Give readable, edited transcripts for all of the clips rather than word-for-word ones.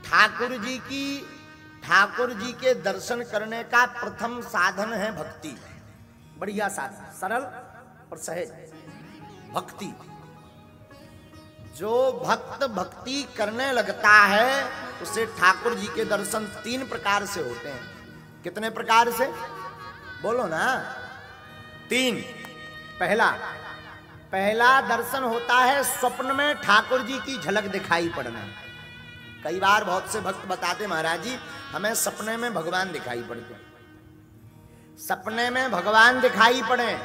ठाकुर जी के दर्शन करने का प्रथम साधन है भक्ति। बढ़िया साधन, सरल और सहज भक्ति। जो भक्त भक्ति करने लगता है उसे ठाकुर जी के दर्शन 3 प्रकार से होते हैं। कितने प्रकार से बोलो ना? 3। पहला दर्शन होता है स्वप्न में ठाकुर जी की झलक दिखाई पड़ना। कई बार बहुत से भक्त बताते, महाराज जी हमें सपने में भगवान दिखाई पड़ते, सपने में भगवान दिखाई पड़े,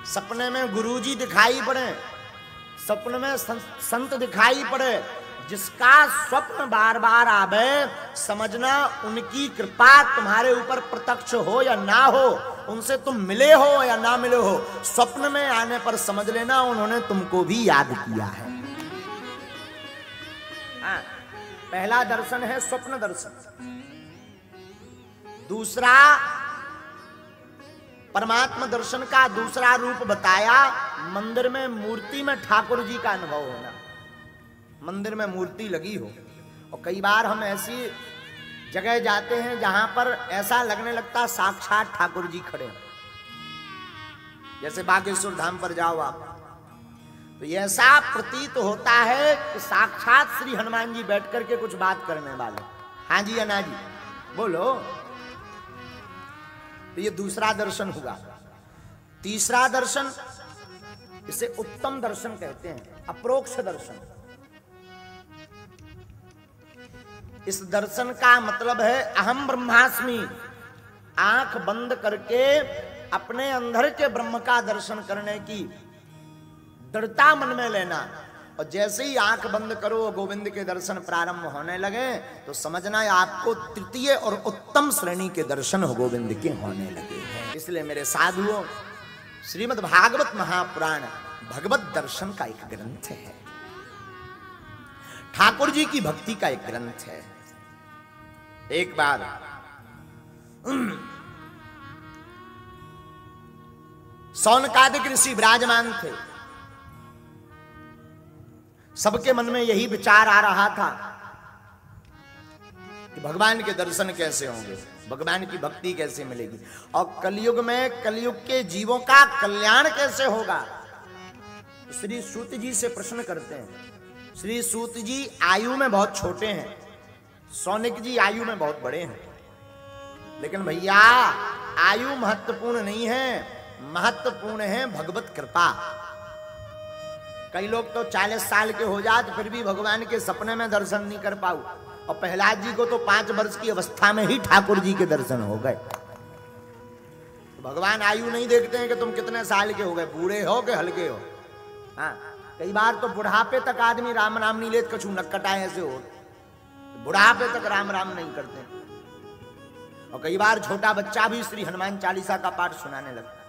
सपने में गुरुजी दिखाई पड़े, सपने में संत दिखाई पड़े। जिसका स्वप्न बार बार आवे, समझना उनकी कृपा तुम्हारे ऊपर प्रत्यक्ष हो या ना हो, उनसे तुम मिले हो या ना मिले हो, स्वप्न में आने पर समझ लेना उन्होंने तुमको भी याद किया है। हाँ, पहला दर्शन है स्वप्न दर्शन। दूसरा परमात्मा दर्शन का दूसरा रूप बताया, मंदिर में मूर्ति में ठाकुर जी का अनुभव होना। मंदिर में मूर्ति लगी हो, और कई बार हम ऐसी जगह जाते हैं जहां पर ऐसा लगने लगता साक्षात ठाकुर जी खड़े हैं। जैसे बागेश्वर धाम पर जाओ आप, तो ऐसा प्रतीत होता है कि साक्षात श्री हनुमान जी बैठ करके कुछ बात करने वाले। हाँ जी या ना जी बोलो। तो ये दूसरा दर्शन हुआ। तीसरा दर्शन, इसे उत्तम दर्शन कहते हैं, अप्रोक्ष दर्शन। इस दर्शन का मतलब है अहम ब्रह्मास्मि। आंख बंद करके अपने अंदर के ब्रह्म का दर्शन करने की दृढ़ता मन में लेना, और जैसे ही आंख बंद करो गोविंद के दर्शन प्रारंभ होने लगे तो समझना आपको तृतीय और उत्तम श्रेणी के दर्शन गोविंद के होने लगे हैं। इसलिए मेरे साधुओं, श्रीमद् भागवत महापुराण भगवत दर्शन का एक ग्रंथ है, ठाकुर जी की भक्ति का एक ग्रंथ है। एक बार सौनकादिक ऋषि विराजमान थे। सबके मन में यही विचार आ रहा था कि भगवान के दर्शन कैसे होंगे, भगवान की भक्ति कैसे मिलेगी, और कलयुग में कलयुग के जीवों का कल्याण कैसे होगा। श्री सूत जी से प्रश्न करते हैं। श्री सूत जी आयु में बहुत छोटे हैं, सौनिक जी आयु में बहुत बड़े हैं, लेकिन भैया आयु महत्वपूर्ण नहीं है, महत्वपूर्ण है भगवत कृपा। कई लोग तो 40 साल के हो जाते फिर भी भगवान के सपने में दर्शन नहीं कर पाऊ, और प्रहलाद जी को तो 5 वर्ष की अवस्था में ही ठाकुर जी के दर्शन हो गए। भगवान आयु नहीं देखते हैं कि तुम कितने साल के हो गए, बूढ़े हो के हल्के हो। हाँ, कई बार तो बुढ़ापे तक आदमी राम राम नहीं लेते, कछु नक्कटा ऐसे हो, बुढ़ापे तक राम राम नहीं करते। और कई बार छोटा बच्चा भी श्री हनुमान चालीसा का पाठ सुनाने लगता।